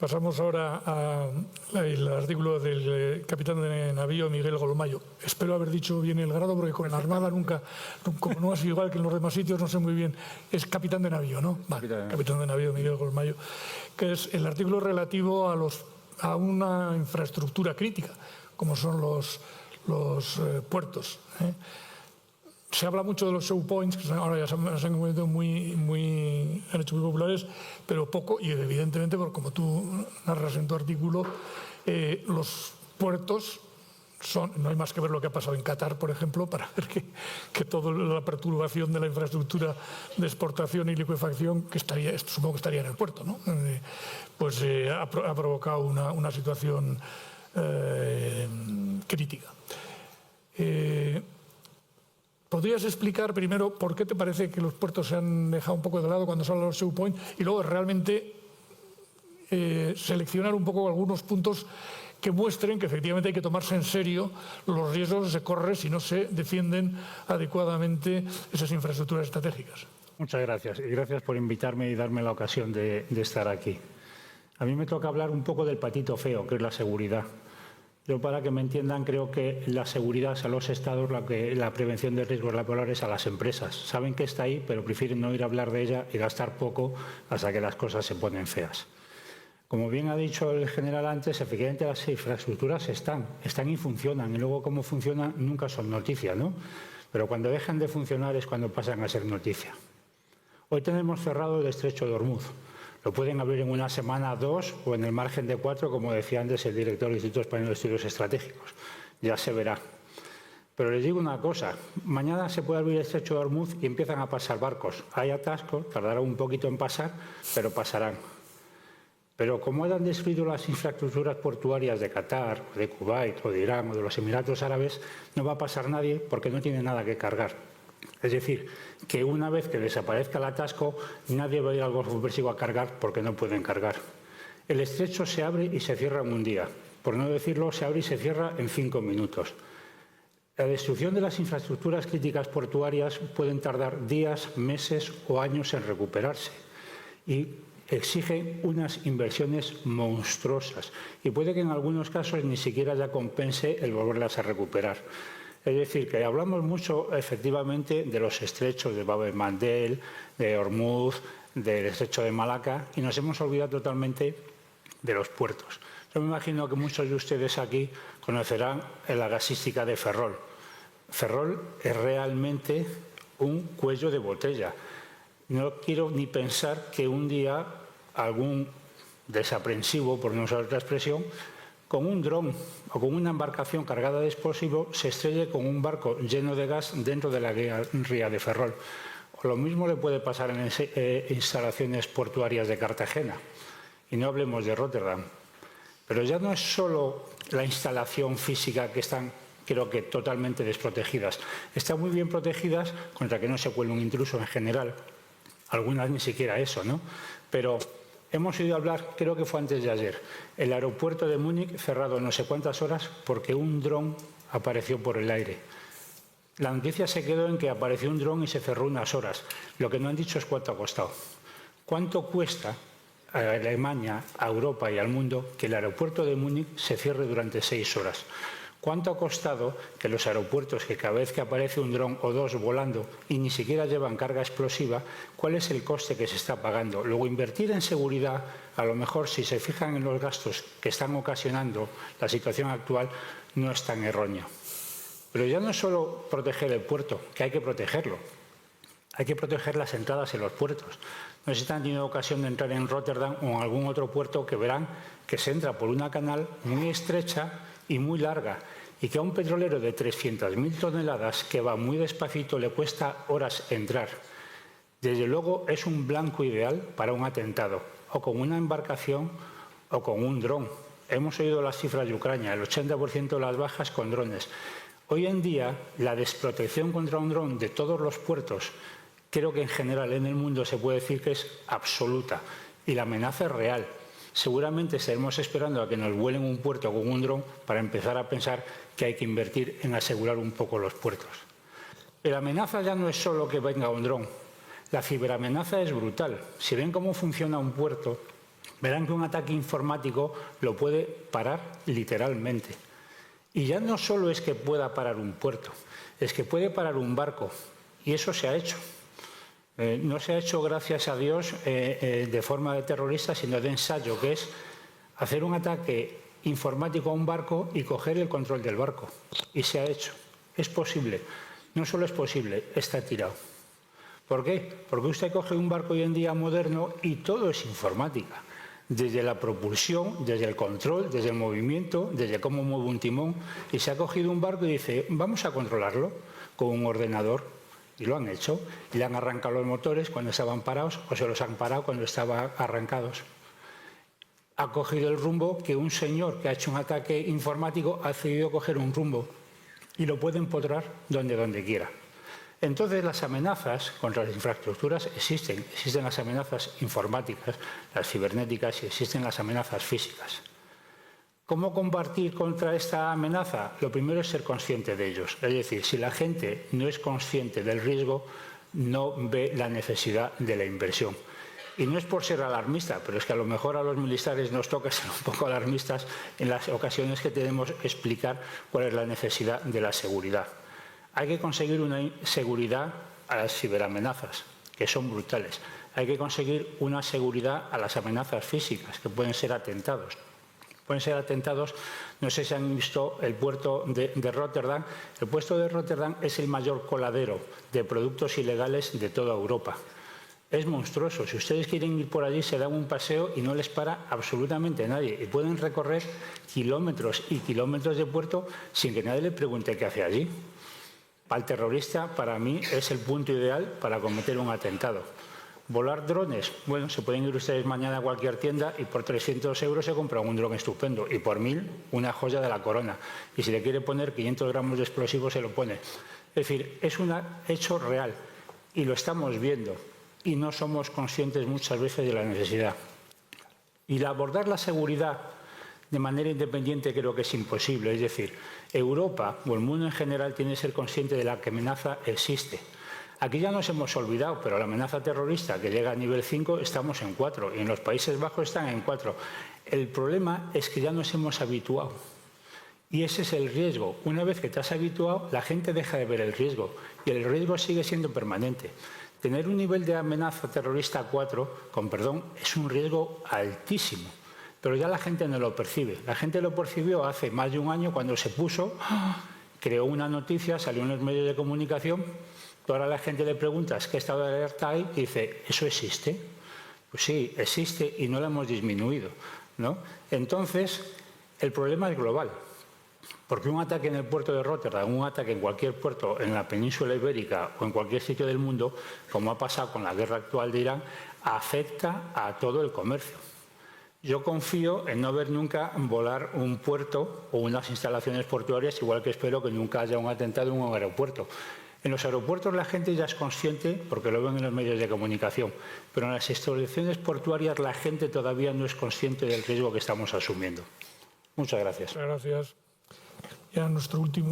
Pasamos ahora al artículo del capitán de navío Miguel Golmayo. Espero haber dicho bien el grado, porque con la Armada nunca, como no ha sido igual que en los demás sitios, no sé muy bien. Es capitán de navío, ¿no? Vale, capitán de navío Miguel Golmayo, que es el artículo relativo a una infraestructura crítica, como son los puertos. Se habla mucho de los show points, que ahora ya se han convertido han hecho muy populares, pero poco, y evidentemente, como tú narras en tu artículo, los puertos no hay más que ver lo que ha pasado en Qatar, por ejemplo, para ver que toda la perturbación de la infraestructura de exportación y liquefacción, que supongo que estaría en el puerto, ¿no? Pues ha provocado una situación crítica. ¿Podrías explicar primero por qué te parece que los puertos se han dejado un poco de lado cuando se habla de los show points y luego realmente seleccionar un poco algunos puntos que muestren que efectivamente hay que tomarse en serio los riesgos que se corren si no se defienden adecuadamente esas infraestructuras estratégicas? Muchas gracias y gracias por invitarme y darme la ocasión de estar aquí. A mí me toca hablar un poco del patito feo, que es la seguridad. Yo, para que me entiendan, creo que la seguridad es a los estados, la prevención de riesgos laborales a las empresas. Saben que está ahí, pero prefieren no ir a hablar de ella y gastar poco hasta que las cosas se ponen feas. Como bien ha dicho el general antes, efectivamente las infraestructuras están y funcionan, y luego cómo funcionan nunca son noticia, ¿no? Pero cuando dejan de funcionar es cuando pasan a ser noticia. Hoy tenemos cerrado el estrecho de Ormuz. Lo pueden abrir en una semana, 2 o en el margen de 4, como decía antes el director del Instituto Español de Estudios Estratégicos. Ya se verá. Pero les digo una cosa, mañana se puede abrir el estrecho de Ormuz y empiezan a pasar barcos. Hay atascos, tardarán un poquito en pasar, pero pasarán. Pero como hayan destruido las infraestructuras portuarias de Qatar, o de Kuwait, o de Irán, o de los Emiratos Árabes, no va a pasar nadie porque no tiene nada que cargar. Es decir, que una vez que desaparezca el atasco, nadie va a ir al Golfo Pérsico a cargar porque no pueden cargar. El estrecho se abre y se cierra en un día. Por no decirlo, se abre y se cierra en 5 minutos. La destrucción de las infraestructuras críticas portuarias pueden tardar días, meses o años en recuperarse. Y exigen unas inversiones monstruosas. Y puede que en algunos casos ni siquiera ya compense el volverlas a recuperar. Es decir, que hablamos mucho, efectivamente, de los estrechos de Bab el-Mandeb, de Ormuz, del estrecho de Malaca, y nos hemos olvidado totalmente de los puertos. Yo me imagino que muchos de ustedes aquí conocerán la gasística de Ferrol. Ferrol es realmente un cuello de botella. No quiero ni pensar que un día algún desaprensivo, por no usar otra expresión, con un dron o con una embarcación cargada de explosivos se estrelle con un barco lleno de gas dentro de la ría de Ferrol. O lo mismo le puede pasar en instalaciones portuarias de Cartagena. Y no hablemos de Rotterdam. Pero ya no es solo la instalación física que están, creo que, totalmente desprotegidas. Están muy bien protegidas contra que no se cuele un intruso en general. Algunas ni siquiera eso, ¿no? Pero hemos oído hablar, creo que fue antes de ayer, el aeropuerto de Múnich cerrado no sé cuántas horas porque un dron apareció por el aire. La noticia se quedó en que apareció un dron y se cerró unas horas. Lo que no han dicho es cuánto ha costado. ¿Cuánto cuesta a Alemania, a Europa y al mundo que el aeropuerto de Múnich se cierre durante 6 horas? ¿Cuánto ha costado que los aeropuertos, que cada vez que aparece un dron o dos volando y ni siquiera llevan carga explosiva, cuál es el coste que se está pagando? Luego, invertir en seguridad, a lo mejor, si se fijan en los gastos que están ocasionando la situación actual, no es tan erróneo. Pero ya no es solo proteger el puerto, que hay que protegerlo. Hay que proteger las entradas en los puertos. No sé si han tenido ocasión de entrar en Rotterdam o en algún otro puerto que verán que se entra por una canal muy estrecha y muy larga, y que a un petrolero de 300.000 toneladas que va muy despacito le cuesta horas entrar. Desde luego es un blanco ideal para un atentado, o con una embarcación o con un dron. Hemos oído las cifras de Ucrania, el 80% de las bajas con drones. Hoy en día la desprotección contra un dron de todos los puertos, creo que en general en el mundo se puede decir que es absoluta, y la amenaza es real. Seguramente estaremos esperando a que nos vuelen un puerto con un dron para empezar a pensar que hay que invertir en asegurar un poco los puertos. Pero la amenaza ya no es solo que venga un dron. La ciberamenaza es brutal. Si ven cómo funciona un puerto, verán que un ataque informático lo puede parar literalmente. Y ya no solo es que pueda parar un puerto, es que puede parar un barco. Y eso se ha hecho. No se ha hecho, gracias a Dios, de forma de terrorista, sino de ensayo, que es hacer un ataque informático a un barco y coger el control del barco. Y se ha hecho. Es posible. No solo es posible, está tirado. ¿Por qué? Porque usted coge un barco hoy en día moderno y todo es informática. Desde la propulsión, desde el control, desde el movimiento, desde cómo mueve un timón. Y se ha cogido un barco y dice, vamos a controlarlo con un ordenador. Y lo han hecho. Y le han arrancado los motores cuando estaban parados o se los han parado cuando estaban arrancados. Ha cogido el rumbo que un señor que ha hecho un ataque informático ha decidido coger un rumbo. Y lo puede empotrar donde quiera. Entonces, las amenazas contra las infraestructuras existen. Existen las amenazas informáticas, las cibernéticas y existen las amenazas físicas. ¿Cómo combatir contra esta amenaza? Lo primero es ser consciente de ellos. Es decir, si la gente no es consciente del riesgo, no ve la necesidad de la inversión. Y no es por ser alarmista, pero es que a lo mejor a los militares nos toca ser un poco alarmistas en las ocasiones que tenemos que explicar cuál es la necesidad de la seguridad. Hay que conseguir una seguridad a las ciberamenazas, que son brutales. Hay que conseguir una seguridad a las amenazas físicas, que pueden ser atentados. Pueden ser atentados, no sé si han visto el puerto de Rotterdam. El puerto de Rotterdam es el mayor coladero de productos ilegales de toda Europa. Es monstruoso. Si ustedes quieren ir por allí, se dan un paseo y no les para absolutamente nadie. Y pueden recorrer kilómetros y kilómetros de puerto sin que nadie le pregunte qué hace allí. Para el terrorista, para mí, es el punto ideal para cometer un atentado. ¿Volar drones? Bueno, se pueden ir ustedes mañana a cualquier tienda y por 300 euros se compra un dron estupendo. Y por 1.000, una joya de la corona. Y si le quiere poner 500 gramos de explosivos, se lo pone. Es decir, es un hecho real. Y lo estamos viendo. Y no somos conscientes muchas veces de la necesidad. Y abordar la seguridad de manera independiente creo que es imposible. Es decir, Europa o el mundo en general tiene que ser consciente de la que amenaza existe. Aquí ya nos hemos olvidado, pero la amenaza terrorista que llega a nivel 5 estamos en 4 y en los Países Bajos están en 4. El problema es que ya nos hemos habituado y ese es el riesgo. Una vez que te has habituado, la gente deja de ver el riesgo y el riesgo sigue siendo permanente. Tener un nivel de amenaza terrorista 4, con perdón, es un riesgo altísimo. Pero ya la gente no lo percibe. La gente lo percibió hace más de un año cuando se puso, creó una noticia, salió en los medios de comunicación, ahora la gente le preguntas qué estado de alerta hay y dice, ¿eso existe? Pues sí, existe y no lo hemos disminuido, ¿no? Entonces, el problema es global. Porque un ataque en el puerto de Rotterdam, un ataque en cualquier puerto en la península ibérica o en cualquier sitio del mundo, como ha pasado con la guerra actual de Irán, afecta a todo el comercio. Yo confío en no ver nunca volar un puerto o unas instalaciones portuarias, igual que espero que nunca haya un atentado en un aeropuerto. En los aeropuertos la gente ya es consciente porque lo ven en los medios de comunicación, pero en las instalaciones portuarias la gente todavía no es consciente del riesgo que estamos asumiendo. Muchas gracias. Muchas gracias. Ya nuestro último